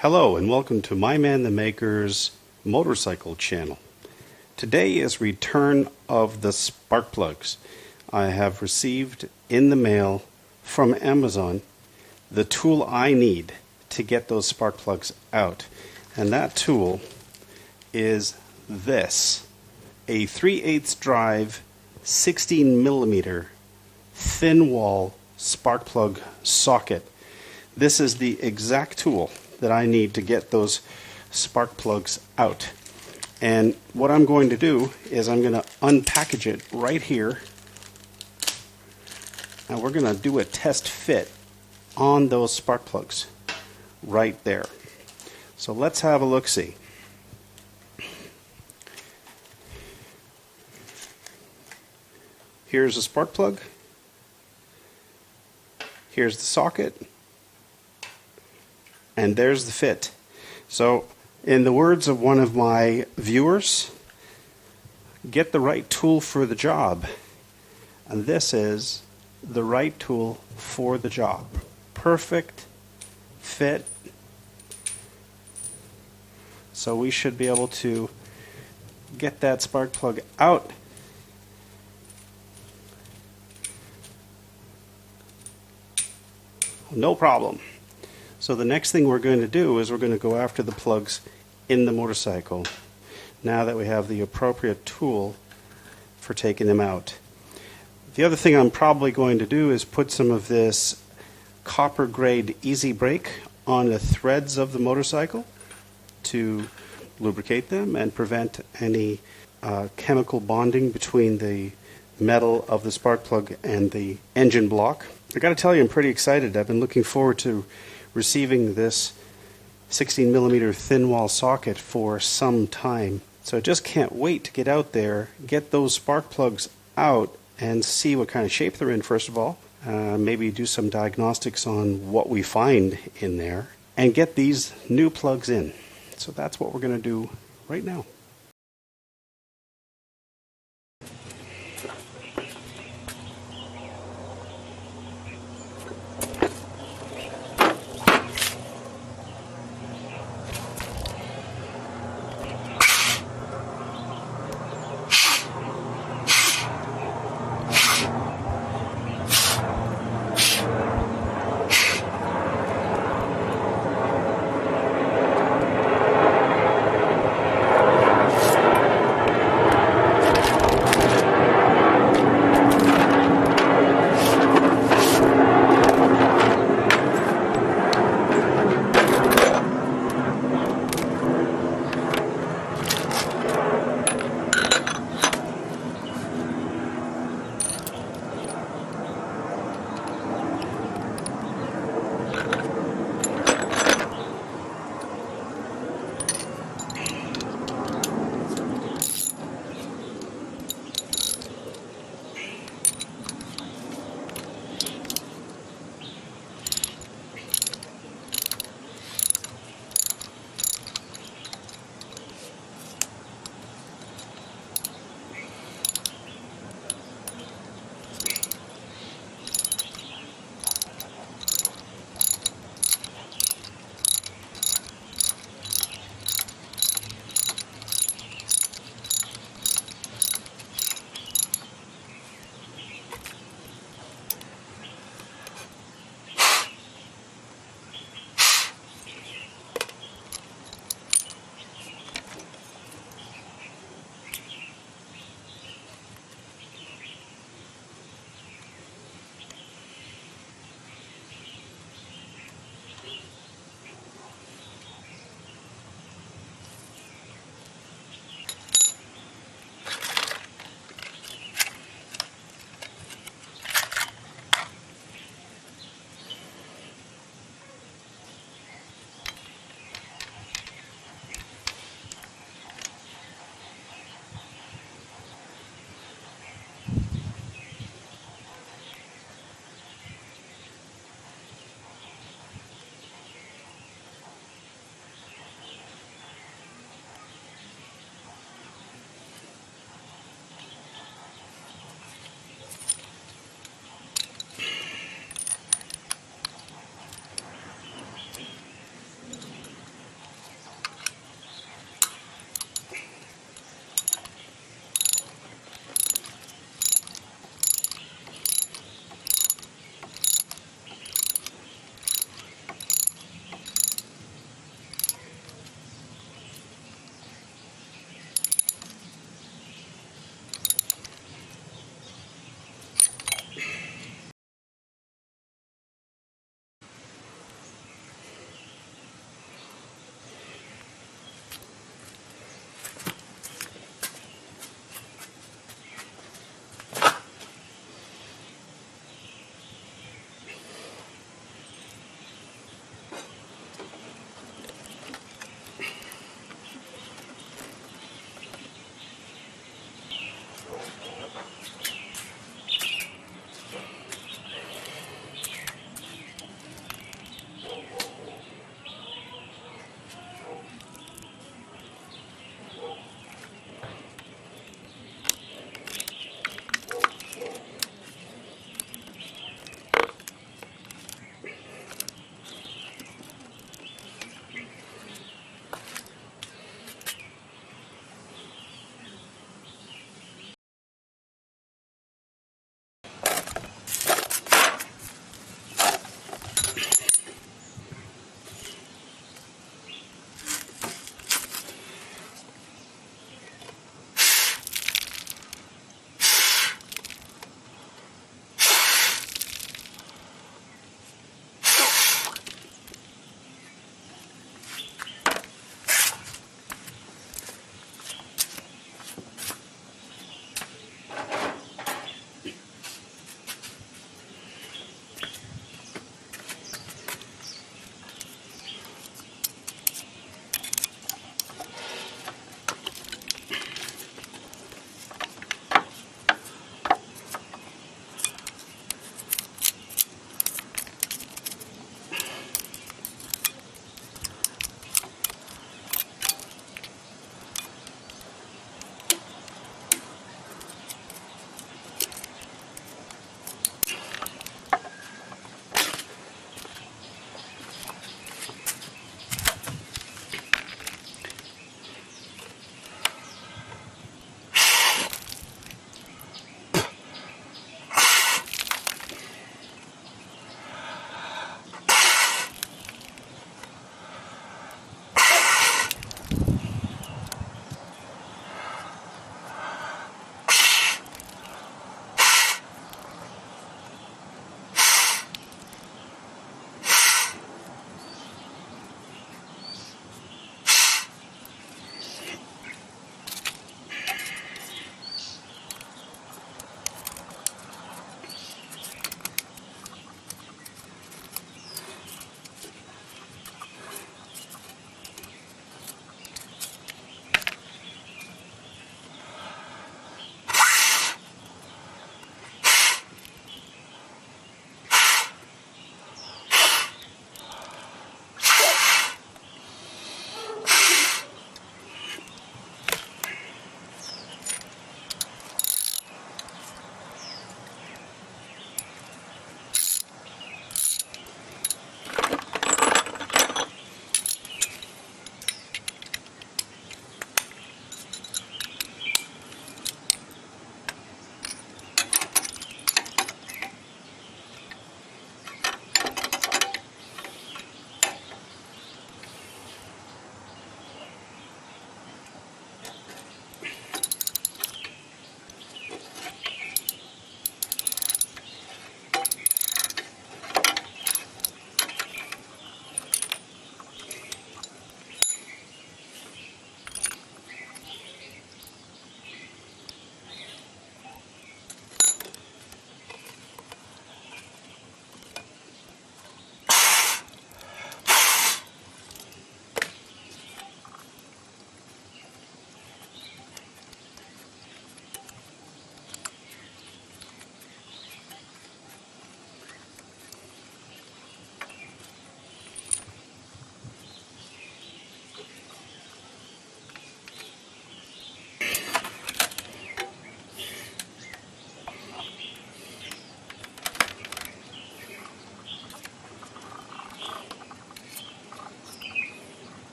Hello and welcome to My Man the Maker's motorcycle channel. Today is return of the spark plugs. I have received in the mail from Amazon the tool I need to get those spark plugs out. And that tool is this, a 3/8 drive 16mm thin wall spark plug socket. This is the exact tool that I need to get those spark plugs out. And what I'm going to do is I'm going to unpackage it right here, and we're going to do a test fit on those spark plugs right there. So let's have a look-see. Here's a spark plug. Here's the socket. And there's the fit. So, in the words of one of my viewers, get the right tool for the job. And this is the right tool for the job. Perfect fit. So we should be able to get that spark plug out. No problem. So the next thing we're going to do is we're going to go after the plugs in the motorcycle now that we have the appropriate tool for taking them out. The other thing I'm probably going to do is put some of this copper grade easy brake on the threads of the motorcycle to lubricate them and prevent any chemical bonding between the metal of the spark plug and the engine block. I got to tell you, I'm pretty excited. I've been looking forward to receiving this 16mm thin wall socket for some time. So I just can't wait to get out there, get those spark plugs out and see what kind of shape they're in first of all. Maybe do some diagnostics on what we find in there and get these new plugs in. So that's what we're going to do right now.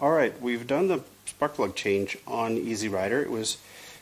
Alright, we've done the spark plug change on Easy Rider. It was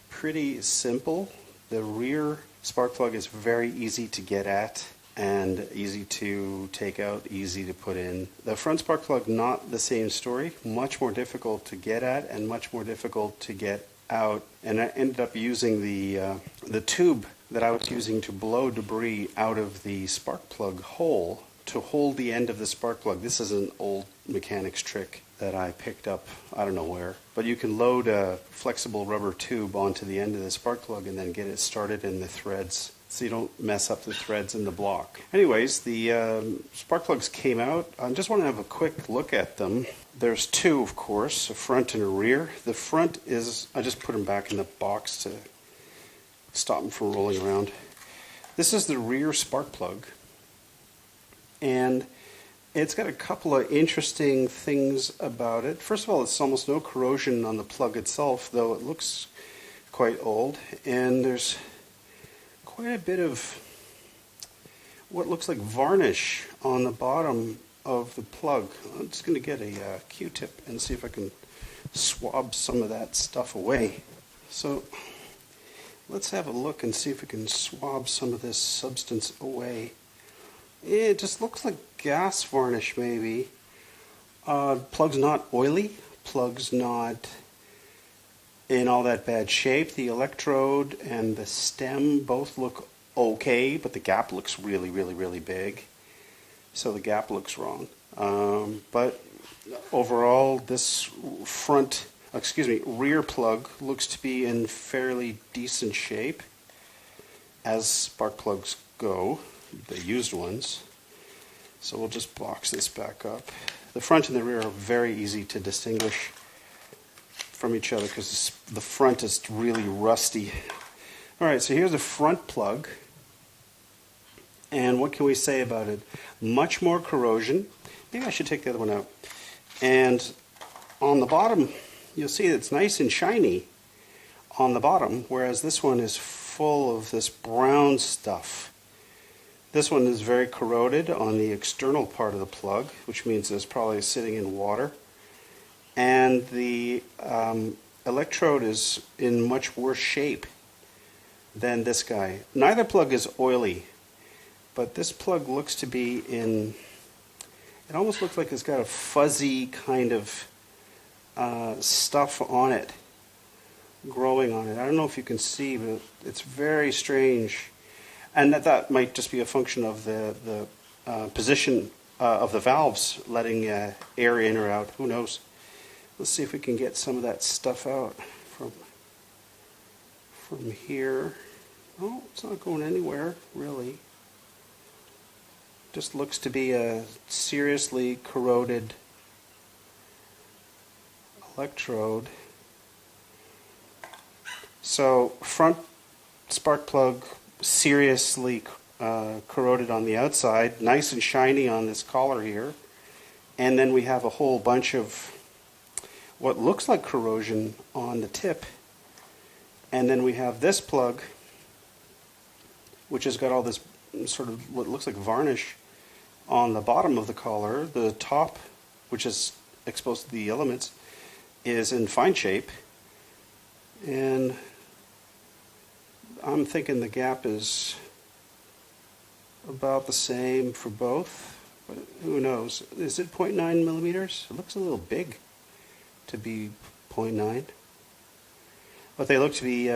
pretty simple. The rear spark plug is very easy to get at and easy to take out, easy to put in. The front spark plug, not the same story, much more difficult to get at and much more difficult to get out. And I ended up using the tube that I was using to blow debris out of the spark plug hole to hold the end of the spark plug. This is an old mechanics trick that I picked up, I don't know where. But you can load a flexible rubber tube onto the end of the spark plug and then get it started in the threads so you don't mess up the threads in the block. Anyways, the spark plugs came out. I just want to have a quick look at them. There's two, of course, a front and a rear. The front is, I just put them back in the box to stop them from rolling around. This is the rear spark plug. And it's got a couple of interesting things about it. First of all, it's almost no corrosion on the plug itself, though it looks quite old. And there's quite a bit of what looks like varnish on the bottom of the plug. I'm just going to get a Q-tip and see if I can swab some of that stuff away. So let's have a look and see if we can swab some of this substance away. It just looks like gas varnish, maybe. Plug's not oily. Plug's not in all that bad shape. The electrode and the stem both look okay, but the gap looks really, really, really big. So the gap looks wrong. But overall, this rear plug looks to be in fairly decent shape, as spark plugs go, the used ones. So we'll just box this back up. The front and the rear are very easy to distinguish from each other because the front is really rusty. Alright, so here's the front plug. And what can we say about it? Much more corrosion. Maybe I should take the other one out. And on the bottom, you'll see it's nice and shiny on the bottom, whereas this one is full of this brown stuff. This one is very corroded on the external part of the plug, which means it's probably sitting in water. And the electrode is in much worse shape than this guy. Neither plug is oily, but this plug looks to be in, it almost looks like it's got a fuzzy kind of stuff on it, growing on it. I don't know if you can see, but it's very strange. And that might just be a function of the position of the valves letting air in or out. Who knows? Let's see if we can get some of that stuff out from here. Oh, it's not going anywhere, really. Just looks to be a seriously corroded electrode. So front spark plug seriously corroded on the outside, nice and shiny on this collar here, and then we have a whole bunch of what looks like corrosion on the tip, and then we have this plug which has got all this sort of what looks like varnish on the bottom of the collar. The top, which is exposed to the elements, is in fine shape, and I'm thinking the gap is about the same for both, but who knows? Is it 0.9 millimeters? It looks a little big to be 0.9, but they look to be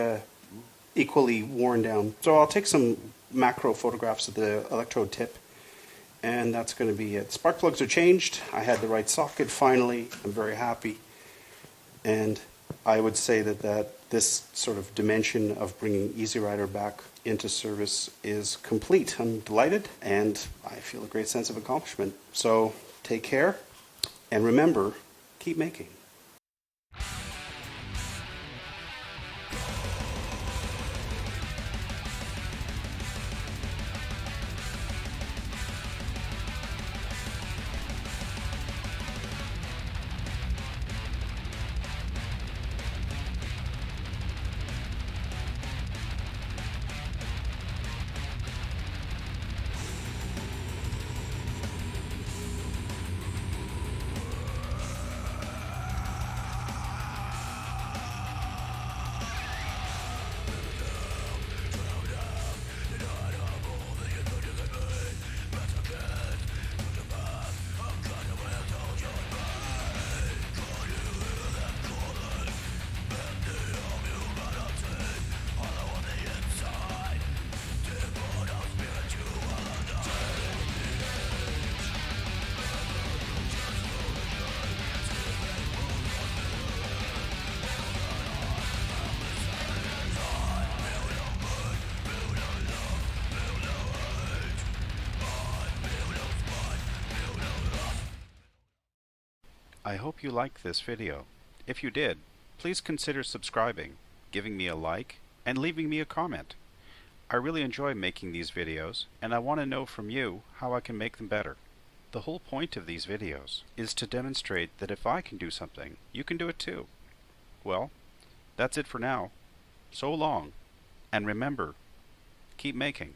equally worn down. So I'll take some macro photographs of the electrode tip, and that's going to be it. Spark plugs are changed. I had the right socket finally. I'm very happy, and I would say that this sort of dimension of bringing Easy Rider back into service is complete. I'm delighted, and I feel a great sense of accomplishment. So take care, and remember, keep making. I hope you liked this video. If you did, please consider subscribing, giving me a like, and leaving me a comment. I really enjoy making these videos, and I want to know from you how I can make them better. The whole point of these videos is to demonstrate that if I can do something, you can do it too. Well, that's it for now. So long, and remember, keep making.